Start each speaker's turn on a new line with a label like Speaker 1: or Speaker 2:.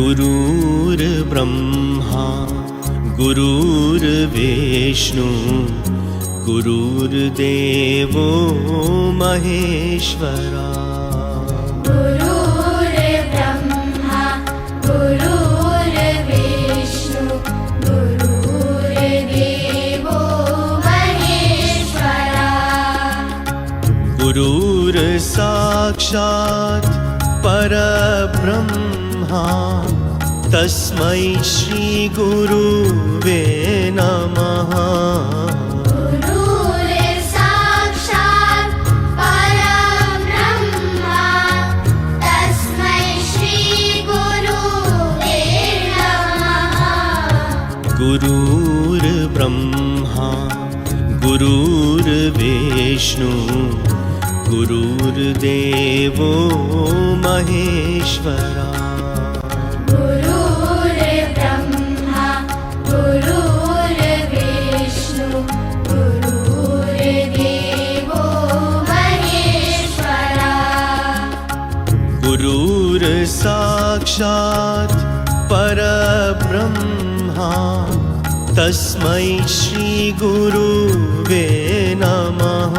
Speaker 1: गुरुर्ब्रह्मा गुरुर्विष्णु गुरुर्देवो महेश्वरा।
Speaker 2: गुरुर्ब्रह्मा गुरुर्विष्णु गुरुर्देवो महेश्वरा।
Speaker 1: गुरुर्साक्षात् परब्रह्मा तस्मै श्री गुरुवे नमः।
Speaker 2: गुरुर्साक्षात् परब्रह्मा तस्मै श्री गुरुवे नमः।
Speaker 1: गुरुर्ब्रह्मा गुरुर्विष्णु गुरुर्देवो महेश्वरा।
Speaker 2: गुरुर्ब्रह्मा गुरुर्विष्णु गुरुर्देवो महेश्वरा।
Speaker 1: गुरुर्साक्षात् परब्रह्मा तस्मै श्री गुरुवे नमः।